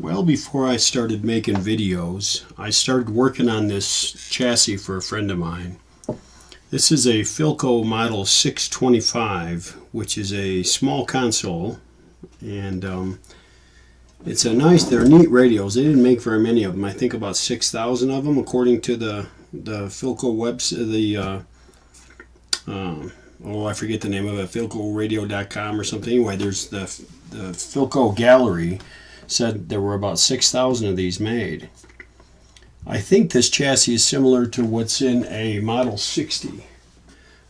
Well, before I started making videos, I started working on this chassis for a friend of mine. This is a PHILCO model 625, which is a small console, and it's a nice, they're neat radios. They didn't make very many of them. I think about 6,000 of them, according to the PHILCO website, I forget the name of it, PHILCOradio.com or something. Anyway, there's the PHILCO gallery said there were about 6,000 of these made. I think this chassis is similar to what's in a Model 60.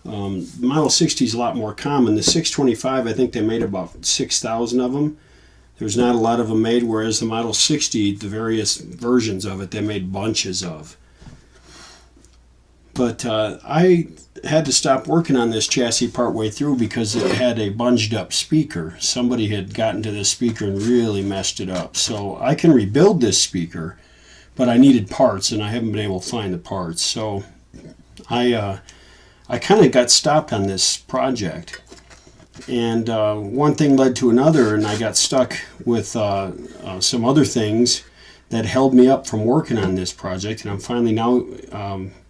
Model 60 is a lot more common. The 625, I think they made about 6,000 of them. There's not a lot of them made, whereas the Model 60, the various versions of it, they made bunches of. But I had to stop working on this chassis partway through because it had a bunged up speaker. Somebody had gotten to this speaker and really messed it up. So I can rebuild this speaker, but I needed parts and I haven't been able to find the parts. So I kind of got stopped on this project. And one thing led to another, and I got stuck with some other things that held me up from working on this project, and I'm finally now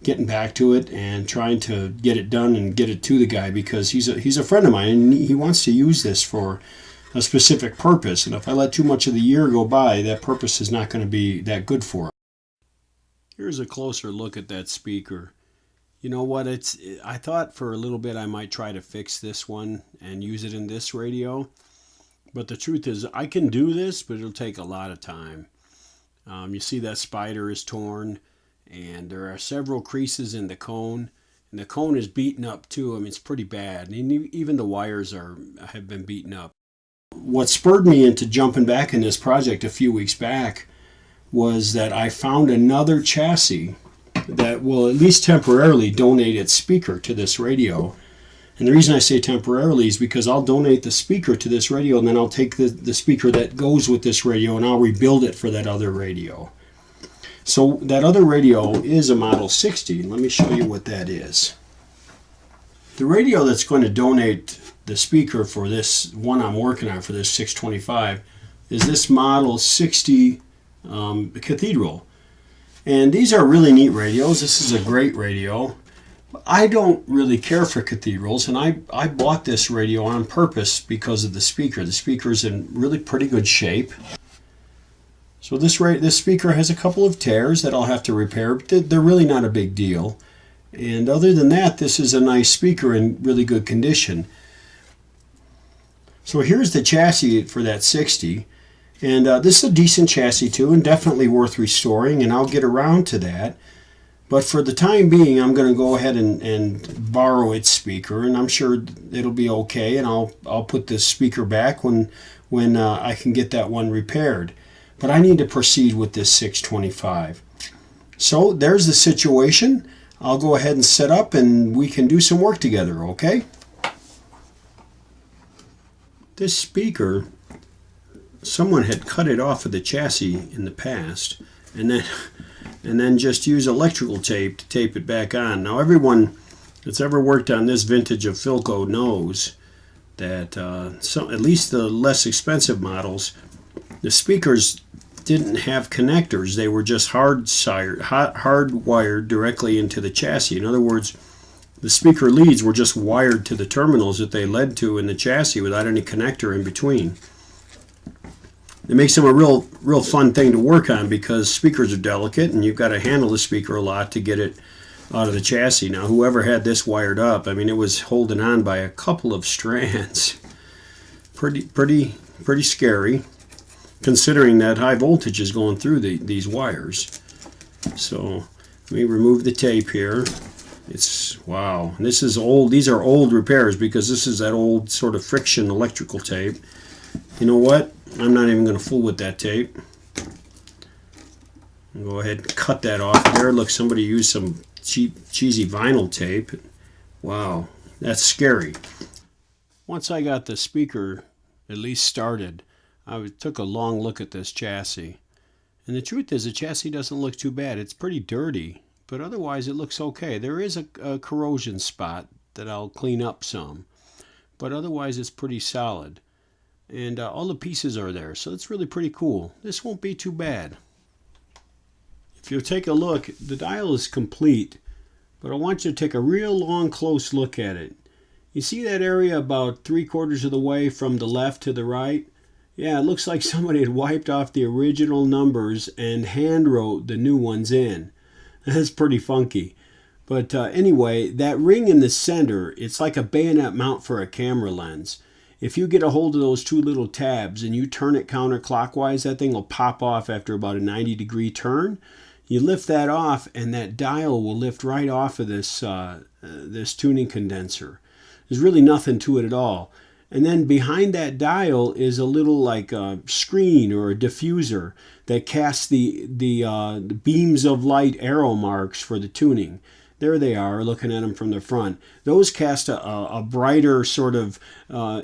getting back to it and trying to get it done and get it to the guy, because he's a friend of mine and he wants to use this for a specific purpose, and if I let too much of the year go by, that purpose is not going to be that good for him. Here's a closer look at that speaker. You know what, I thought for a little bit I might try to fix this one and use it in this radio, but the truth is I can do this, but it'll take a lot of time. You see that spider is torn, and there are several creases in the cone, and the cone is beaten up too. I mean, it's pretty bad, and even the wires have been beaten up. What spurred me into jumping back in this project a few weeks back was that I found another chassis that will at least temporarily donate its speaker to this radio. And the reason I say temporarily is because I'll donate the speaker to this radio, and then I'll take the speaker that goes with this radio and I'll rebuild it for that other radio. So that other radio is a Model 60. Let me show you what that is. The radio that's going to donate the speaker for this one I'm working on, for this 625, is this Model 60 Cathedral. And these are really neat radios. This is a great radio. I don't really care for cathedrals, and I bought this radio on purpose because of the speaker. The speaker's in really pretty good shape. So this speaker has a couple of tears that I'll have to repair, but they're really not a big deal. And other than that, this is a nice speaker in really good condition. So here's the chassis for that 60. And this is a decent chassis too, and definitely worth restoring, and I'll get around to that. But for the time being, I'm going to go ahead and borrow its speaker, and I'm sure it'll be okay, and I'll put this speaker back when I can get that one repaired. But I need to proceed with this 625. So there's the situation. I'll go ahead and set up, and we can do some work together, okay? This speaker, someone had cut it off of the chassis in the past, and then just use electrical tape to tape it back on. Now everyone that's ever worked on this vintage of PHILCO knows that at least the less expensive models, the speakers didn't have connectors. They were just hardwired directly into the chassis. In other words, the speaker leads were just wired to the terminals that they led to in the chassis without any connector in between. It makes them a real fun thing to work on, because speakers are delicate and you've got to handle the speaker a lot to get it out of the chassis. Now, whoever had this wired up, I mean, it was holding on by a couple of strands. Pretty scary, considering that high voltage is going through these wires. So let me remove the tape here. Wow, this is old. These are old repairs, because this is that old sort of friction electrical tape. You know what? I'm not even going to fool with that tape. I'll go ahead and cut that off there. Look, somebody used some cheap, cheesy vinyl tape. Wow, that's scary. Once I got the speaker at least started, I took a long look at this chassis. And the truth is, the chassis doesn't look too bad. It's pretty dirty, but otherwise it looks okay. There is a corrosion spot that I'll clean up some, but otherwise it's pretty solid. And all the pieces are there, so it's really pretty cool. This won't be too bad. If you'll take a look, the dial is complete, but I want you to take a real long close look at it. You see that area about 3/4 of the way from the left to the right? Yeah, it looks like somebody had wiped off the original numbers and hand wrote the new ones in. That's pretty funky. But anyway, that ring in the center, it's like a bayonet mount for a camera lens. If you get a hold of those two little tabs and you turn it counterclockwise, that thing will pop off after about a 90-degree turn. You lift that off and that dial will lift right off of this, this tuning condenser. There's really nothing to it at all. And then behind that dial is a little like a screen or a diffuser that casts the beams of light arrow marks for the tuning. There they are, looking at them from the front. Those cast a brighter sort of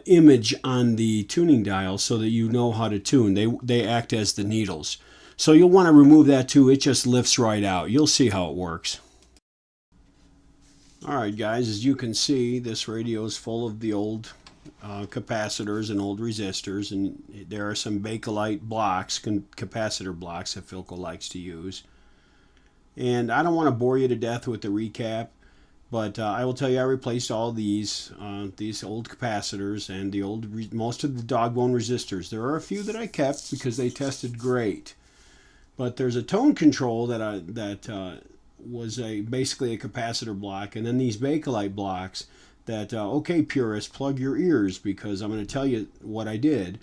image on the tuning dial so that you know how to tune. They act as the needles. So you'll want to remove that too. It just lifts right out. You'll see how it works. Alright guys, as you can see, this radio is full of the old capacitors and old resistors, and there are some Bakelite blocks, capacitor blocks that PHILCO likes to use. And I don't want to bore you to death with the recap, but I will tell you I replaced all these old capacitors and the most of the dog bone resistors. There are a few that I kept because they tested great, but there's a tone control that was basically a capacitor block, and then these Bakelite blocks that okay purists, plug your ears, because I'm going to tell you what I did.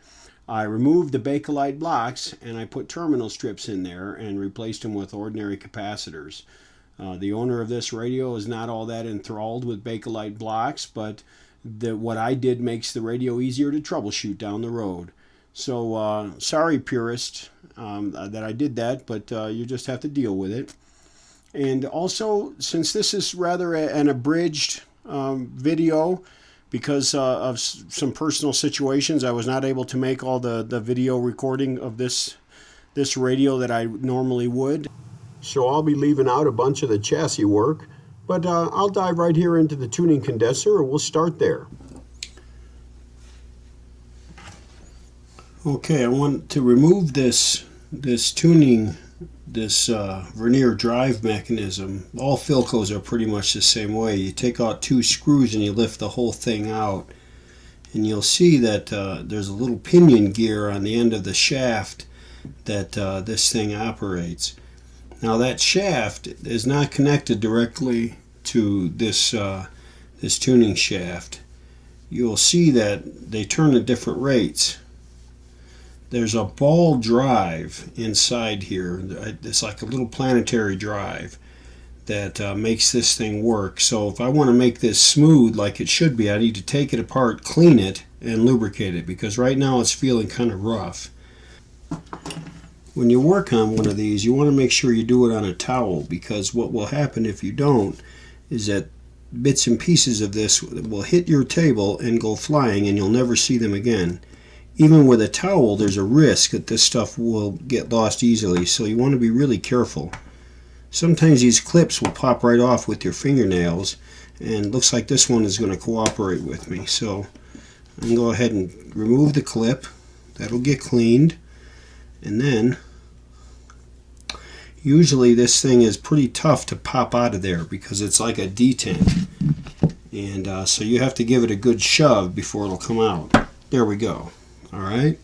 I removed the Bakelite blocks and I put terminal strips in there and replaced them with ordinary capacitors. The owner of this radio is not all that enthralled with Bakelite blocks, but what I did makes the radio easier to troubleshoot down the road. So sorry purist that I did that, but you just have to deal with it. And also, since this is rather an abridged video, because of some personal situations, I was not able to make all the video recording of this radio that I normally would. So I'll be leaving out a bunch of the chassis work, but I'll dive right here into the tuning condenser, and we'll start there. Okay, I want to remove this Vernier drive mechanism. All PHILCOs are pretty much the same way. You take out two screws and you lift the whole thing out, and you'll see that there's a little pinion gear on the end of the shaft that this thing operates. Now that shaft is not connected directly to this tuning shaft. You'll see that they turn at different rates. There's a ball drive inside here. It's like a little planetary drive that makes this thing work. So if I want to make this smooth like it should be, I need to take it apart, clean it, and lubricate it, because right now it's feeling kind of rough. When you work on one of these, you want to make sure you do it on a towel, because what will happen if you don't is that bits and pieces of this will hit your table and go flying, and you'll never see them again. Even with a towel, there's a risk that this stuff will get lost easily, so you want to be really careful. Sometimes these clips will pop right off with your fingernails, and it looks like this one is going to cooperate with me. So I'm going to go ahead and remove the clip. That'll get cleaned. And then, usually this thing is pretty tough to pop out of there because it's like a detent. And so you have to give it a good shove before it'll come out. There we go. Alright,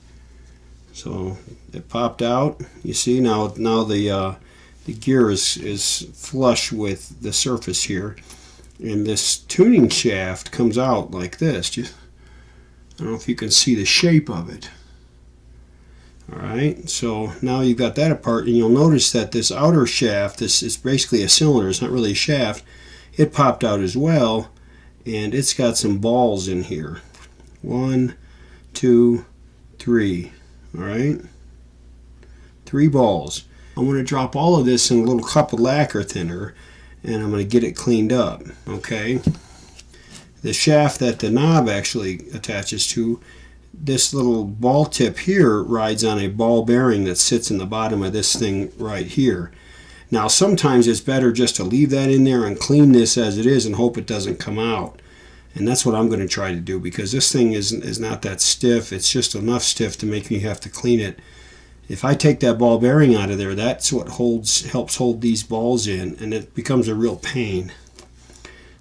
so it popped out. You see now the gear is flush with the surface here, and this tuning shaft comes out like this. I don't know if you can see the shape of it. Alright, so now you've got that apart, and you'll notice that this outer shaft, this is basically a cylinder, it's not really a shaft, it popped out as well, and it's got some balls in here. 1, 2, 3. Alright, 3 balls. I'm going to drop all of this in a little cup of lacquer thinner, and I'm going to get it cleaned up. Okay, the shaft that the knob actually attaches to, this little ball tip here rides on a ball bearing that sits in the bottom of this thing right here. Now sometimes it's better just to leave that in there and clean this as it is and hope it doesn't come out. And that's what I'm going to try to do, because this thing is not that stiff. It's just enough stiff to make me have to clean it. If I take that ball bearing out of there, that's what helps hold these balls in, and it becomes a real pain.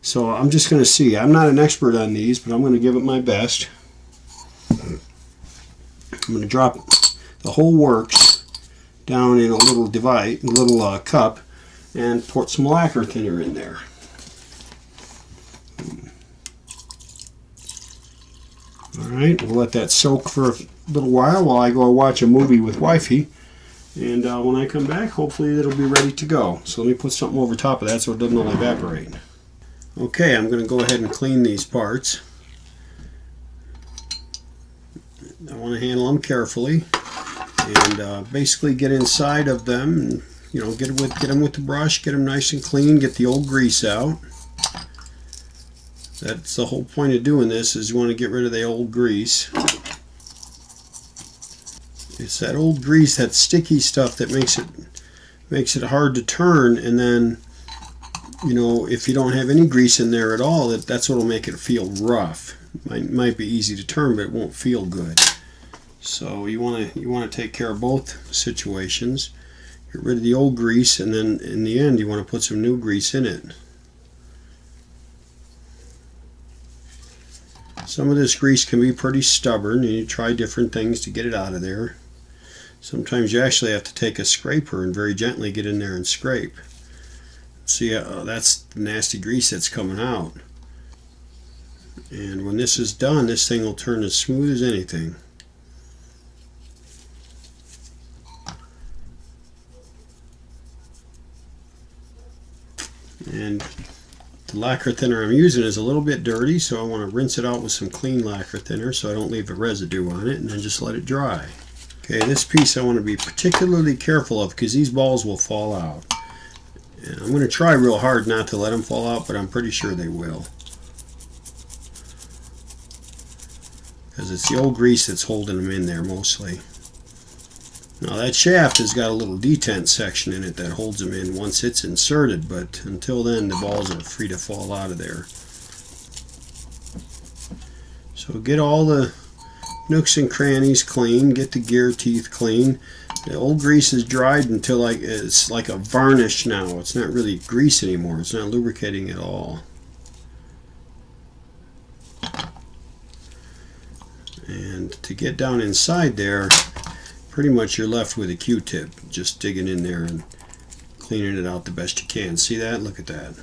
So I'm just going to see. I'm not an expert on these, but I'm going to give it my best. I'm going to drop the whole works down in a little cup, and pour some lacquer thinner in there. Alright, we'll let that soak for a little while I go watch a movie with wifey. And when I come back, hopefully it'll be ready to go. So let me put something over top of that so it doesn't all evaporate. Okay, I'm going to go ahead and clean these parts. I want to handle them carefully and basically get inside of them and, you know, get them with the brush, get them nice and clean, get the old grease out. That's the whole point of doing this, is you want to get rid of the old grease. It's that old grease, that sticky stuff, that makes it hard to turn. And then, you know, if you don't have any grease in there at all, that's what will make it feel rough. Might be easy to turn, but it won't feel good. So you want to take care of both situations. Get rid of the old grease, and then in the end you want to put some new grease in it. Some of this grease can be pretty stubborn, and you try different things to get it out of there. Sometimes you actually have to take a scraper and very gently get in there and scrape. See, that's the nasty grease that's coming out. And when this is done, this thing will turn as smooth as anything. And the lacquer thinner I'm using is a little bit dirty, so I want to rinse it out with some clean lacquer thinner so I don't leave a residue on it, and then just let it dry. Okay, this piece I want to be particularly careful of because these balls will fall out. And I'm going to try real hard not to let them fall out, but I'm pretty sure they will. Because it's the old grease that's holding them in there mostly. Now that shaft has got a little detent section in it that holds them in once it's inserted, but until then the balls are free to fall out of there. So get all the nooks and crannies clean, get the gear teeth clean. The old grease is dried until it's like a varnish now. It's not really grease anymore. It's not lubricating at all. And to get down inside there, pretty much you're left with a Q-tip, just digging in there and cleaning it out the best you can. See that? Look at that.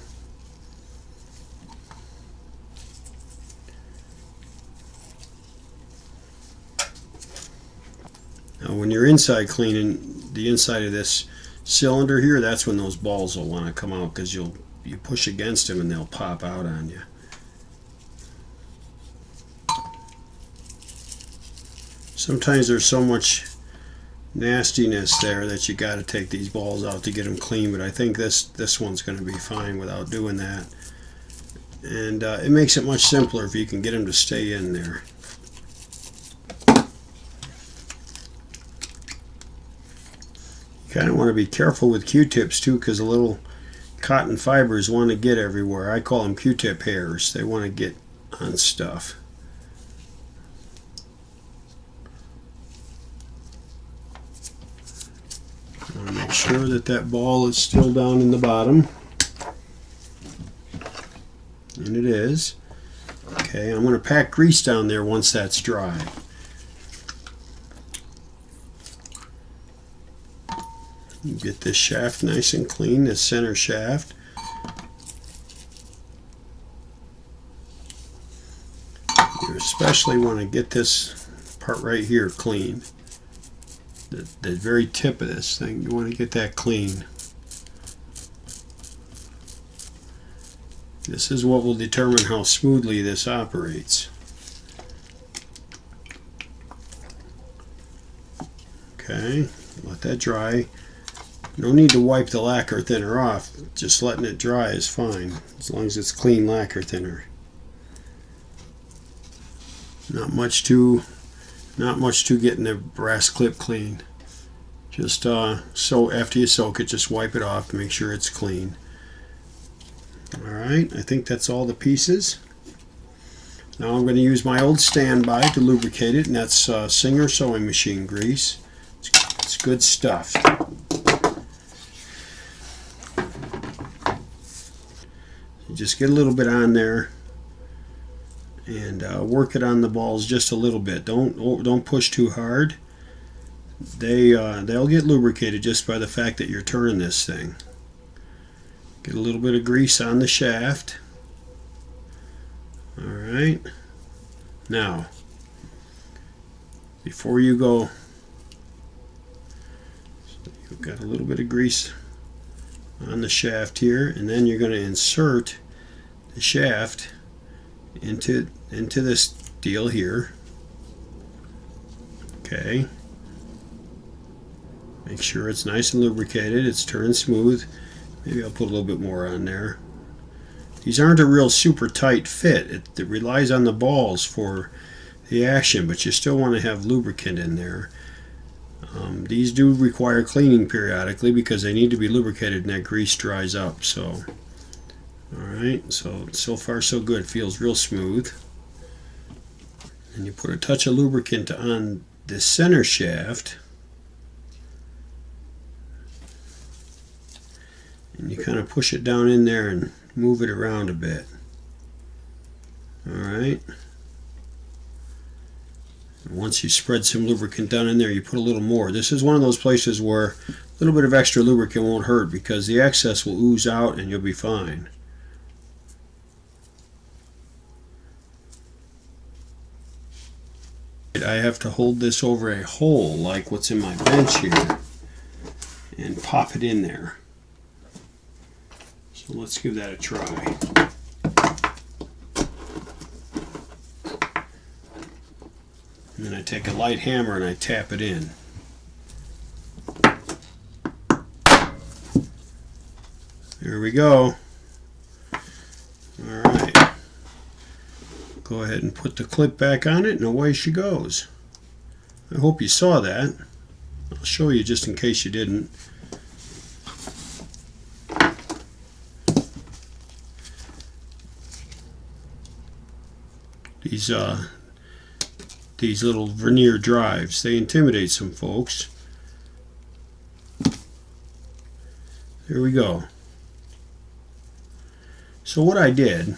Now when you're inside cleaning the inside of this cylinder here, that's when those balls will want to come out, because you push against them and they'll pop out on you. Sometimes there's so much nastiness there that you got to take these balls out to get them clean, but I think this one's going to be fine without doing that. And it makes it much simpler if you can get them to stay in there. You kind of want to be careful with Q-tips too, because the little cotton fibers want to get everywhere. I call them Q-tip hairs. They want to get on stuff. I want to make sure that ball is still down in the bottom. And it is. Okay, I'm going to pack grease down there once that's dry. Get this shaft nice and clean, this center shaft. You especially want to get this part right here clean. The very tip of this thing, you want to get that clean. This is what will determine how smoothly this operates. Okay, let that dry. No need to wipe the lacquer thinner off. Just letting it dry is fine, as long as it's clean lacquer thinner. Not much to getting the brass clip clean. Just so after you soak it, just wipe it off to make sure it's clean. Alright, I think that's all the pieces. Now I'm going to use my old standby to lubricate it, and that's Singer sewing machine grease. It's good stuff. You just get a little bit on there and work it on the balls just a little bit. Don't push too hard. They'll get lubricated just by the fact that you're turning this thing. Get a little bit of grease on the shaft. Alright, now before you go, so you've got a little bit of grease on the shaft here, and then you're going to insert the shaft into this deal here. Okay, make sure it's nice and lubricated, it's turned smooth. Maybe I'll put a little bit more on there. These aren't a real super tight fit. It relies on the balls for the action, but you still want to have lubricant in there. These do require cleaning periodically because they need to be lubricated and that grease dries up. So, alright, so far so good. Feels real smooth. And you put a touch of lubricant on the center shaft. And you kind of push it down in there and move it around a bit. Alright. Once you spread some lubricant down in there, you put a little more. This is one of those places where a little bit of extra lubricant won't hurt because the excess will ooze out and you'll be fine. I have to hold this over a hole like what's in my bench here and pop it in there. So let's give that a try. And then I take a light hammer and I tap it in. There we go. Alright. Go ahead and put the clip back on it and away she goes. I hope you saw that. I'll show you just in case you didn't. These little Vernier drives, they intimidate some folks. There we go. So what I did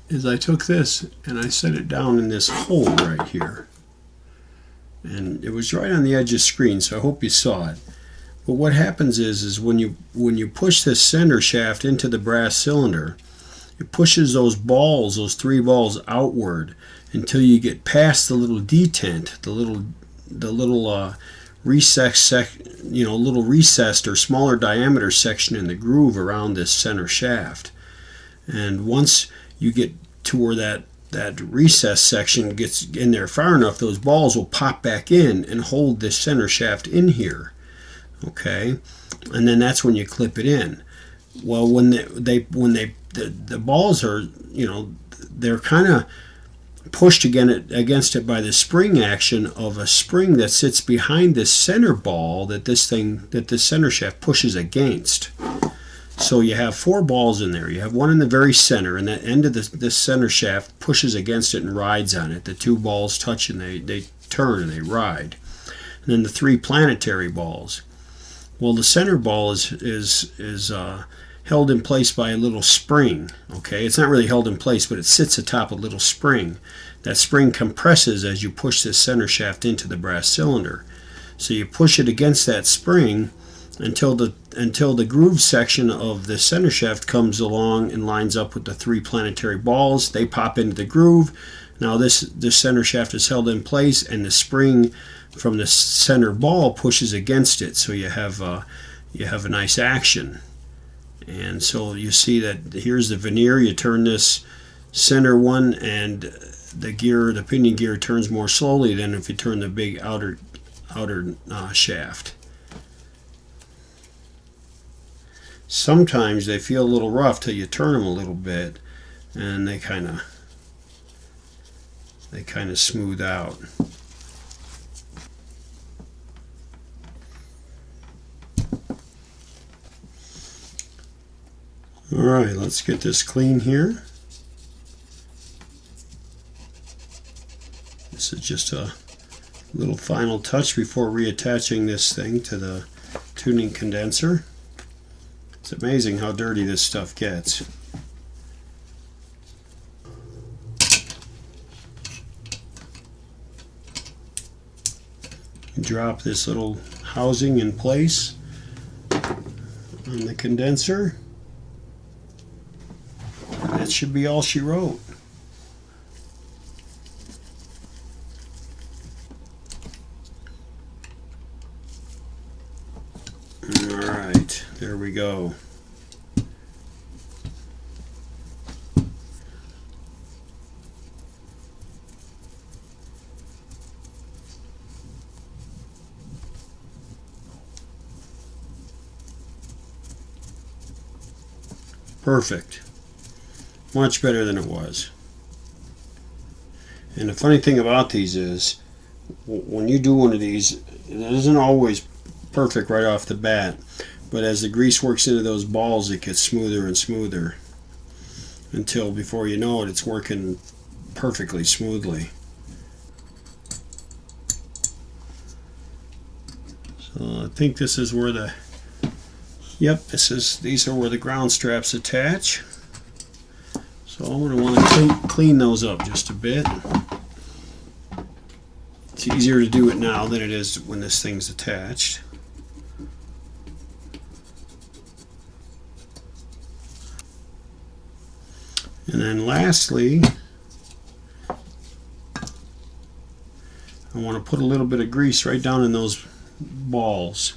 is I took this and I set it down in this hole right here. And it was right on the edge of the screen, so I hope you saw it. But what happens is when you push this center shaft into the brass cylinder, it pushes those balls, those three balls, outward until you get past the little detent, the little little recessed or smaller diameter section in the groove around this center shaft. And once you get to where that recess section gets in there far enough, those balls will pop back in and hold this center shaft in here. Okay, and then that's when you clip it in. Well, when the balls are, they're kind of pushed against it by the spring action of a spring that sits behind this center ball that this center shaft pushes against. So you have four balls in there. You have one in the very center, and that end of this center shaft pushes against it and rides on it. The two balls touch and they turn and they ride. And then the three planetary balls. Well, the center ball is held in place by a little spring. Okay, it's not really held in place, but it sits atop a little spring. That spring compresses as you push this center shaft into the brass cylinder. So you push it against that spring until the groove section of the center shaft comes along and lines up with the three planetary balls. They pop into the groove. Now this center shaft is held in place, and the spring from the center ball pushes against it. So you have a nice action. And so you see that here's the Vernier. You turn this center one, and the pinion gear turns more slowly than if you turn the big outer shaft. Sometimes they feel a little rough till you turn them a little bit, and they kind of smooth out. All right, let's get this clean here. This is just a little final touch before reattaching this thing to the tuning condenser. It's amazing how dirty this stuff gets. Drop this little housing in place on the condenser. That should be all she wrote. Alright, there we go. Perfect. Much better than it was. And the funny thing about these is, when you do one of these, it isn't always perfect right off the bat, but as the grease works into those balls, it gets smoother and smoother until before you know it, it's working perfectly smoothly. So I think this is where the these are where the ground straps attach. So I'm going to want to clean those up just a bit. It's easier to do it now than it is when this thing's attached. And then lastly, I want to put a little bit of grease right down in those balls.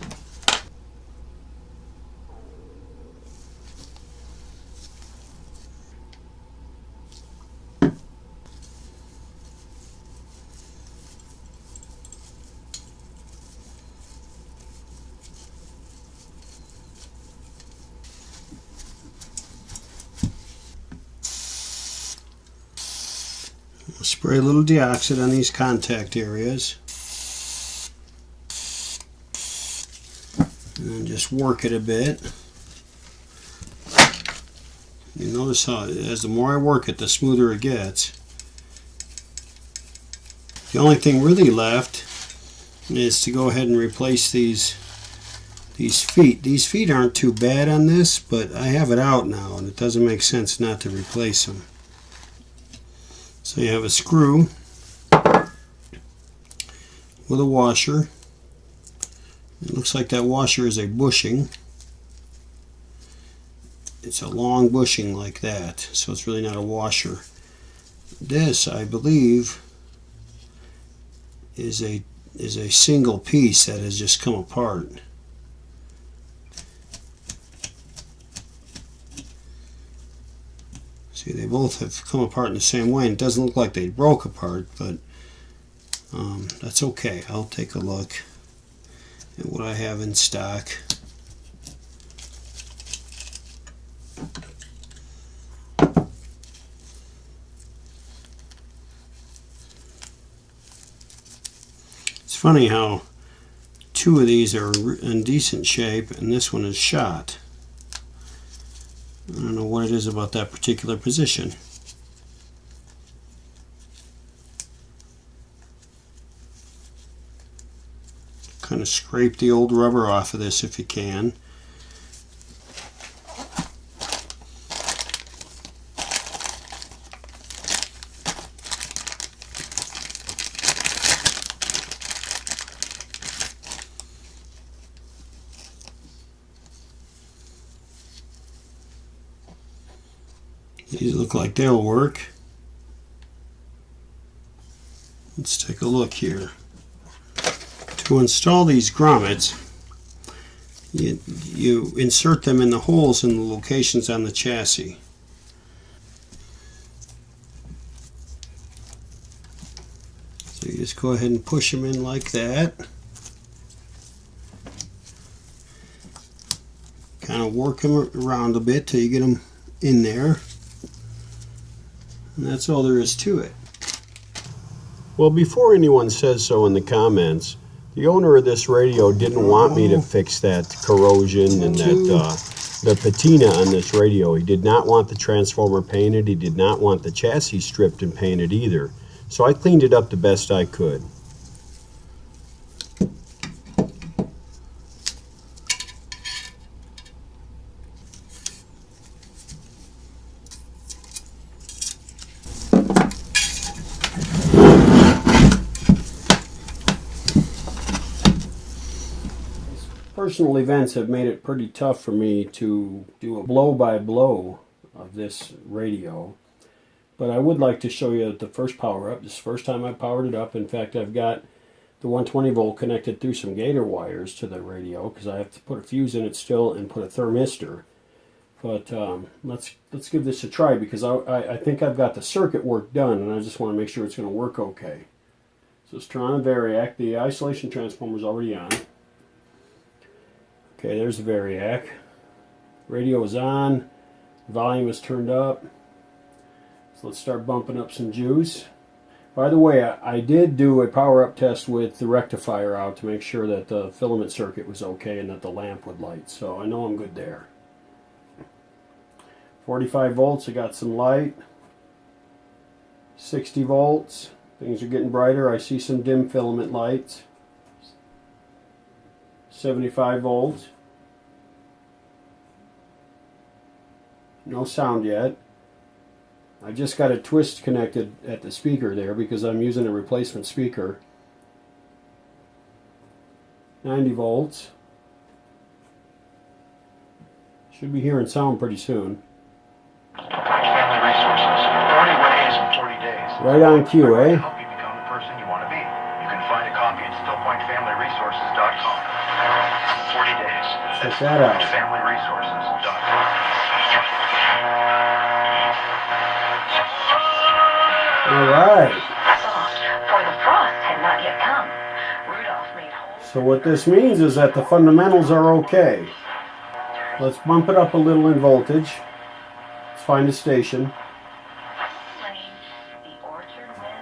Spray a little deoxit on these contact areas. And then just work it a bit. You notice how, as the more I work it, the smoother it gets. The only thing really left is to go ahead and replace these feet. These feet aren't too bad on this, but I have it out now and it doesn't make sense not to replace them. So you have a screw with a washer. It looks like that washer is a bushing. It's a long bushing like that, so it's really not a washer. This, I believe, is a single piece that has just come apart. See, they both have come apart in the same way, and it doesn't look like they broke apart, but that's okay. I'll take a look at what I have in stock. It's funny how two of these are in decent shape and this one is shot. I don't know what it is about that particular position. Kind of scrape the old rubber off of this if you can. These look like they'll work. Let's take a look here. To install these grommets, you insert them in the holes in the locations on the chassis. So you just go ahead and push them in like that. Kind of work them around a bit till you get them in there. And that's all there is to it. Well, before anyone says so in the comments, the owner of this radio didn't want me to fix that corrosion and that the patina on this radio. He did not want the transformer painted. He did not want the chassis stripped and painted either. So I cleaned it up the best I could. Personal events have made it pretty tough for me to do a blow-by-blow of this radio, but I would like to show you the first power-up. This is the first time I powered it up. In fact, I've got the 120 volt connected through some gator wires to the radio because I have to put a fuse in it still and put a thermistor. But let's give this a try because I think I've got the circuit work done, and I just want to make sure it's going to work okay. So let's turn on the variac. The isolation transformer is already on. Okay, there's the variac. Radio is on. Volume is turned up. So let's start bumping up some juice. By the way, I did do a power-up test with the rectifier out to make sure that the filament circuit was okay and that the lamp would light. So I know I'm good there. 45 volts, I got some light. 60 volts, things are getting brighter. I see some dim filament lights. 75 volts. No sound yet. I just got a twist connected at the speaker there because I'm using a replacement speaker. 90 volts. Should be hearing sound pretty soon. Family resources. 40 ways in 40 days. Right on cue, eh? Help you become the person you want to be. You can find a copy at stillpointfamilyresources.com. 40 days. Check that out. Familyresources.com. All right. For the frost had not yet come. Rudolph made holes. So what this means is that the fundamentals are okay. Let's bump it up a little in voltage. Let's find a station.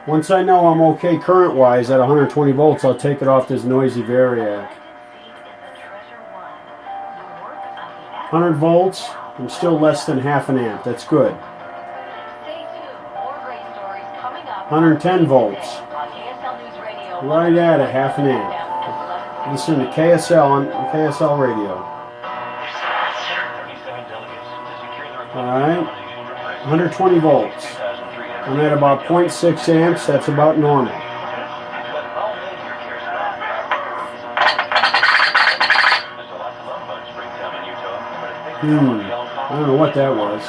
Once I know I'm okay current-wise at 120 volts, I'll take it off this noisy variac. 100 volts, I'm still less than half an amp. That's good. 110 volts. Right at a half an amp. Listen to KSL on KSL radio. Alright. 120 volts. I'm at about 0.6 amps. That's about normal. I don't know what that was.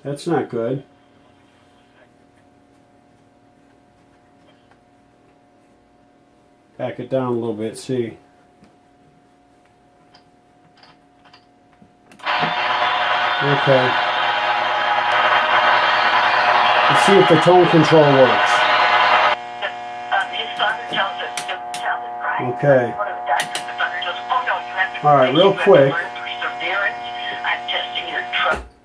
That's not good. Back it down a little bit, see. Okay. Let's see if the tone control works. Okay. Alright, real quick.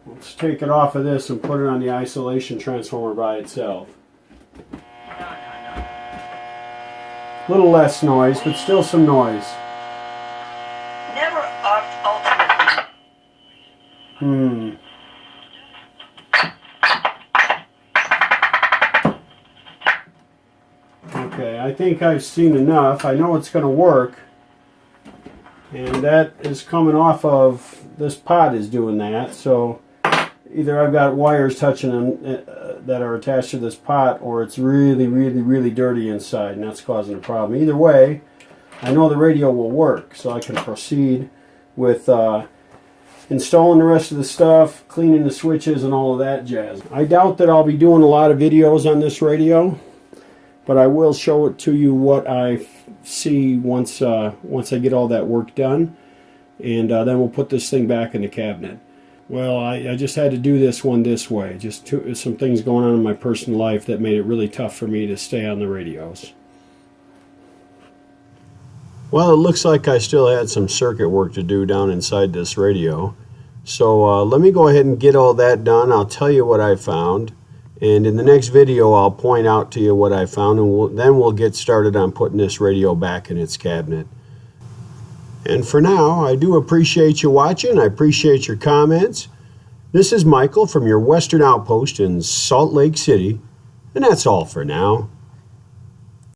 Let's take it off of this and put it on the isolation transformer by itself. A little less noise, but still some noise. Never ultimately. Okay, I think I've seen enough. I know it's going to work. And that is coming off of, this pot is doing that. So either I've got wires touching them that are attached to this pot, or it's really, really, really dirty inside, and that's causing a problem. Either way, I know the radio will work, so I can proceed with installing the rest of the stuff, cleaning the switches, and all of that jazz. I doubt that I'll be doing a lot of videos on this radio, but I will show it to you what I see once I get all that work done, and then we'll put this thing back in the cabinet. Well, I just had to do this one this way. Just some things going on in my personal life that made it really tough for me to stay on the radios. Well, it looks like I still had some circuit work to do down inside this radio. So let me go ahead and get all that done. I'll tell you what I found, And in the next video, I'll point out to you what I found, and then we'll get started on putting this radio back in its cabinet. And for now, I do appreciate you watching. I appreciate your comments. This is Michael from your Western Outpost in Salt Lake City, and that's all for now.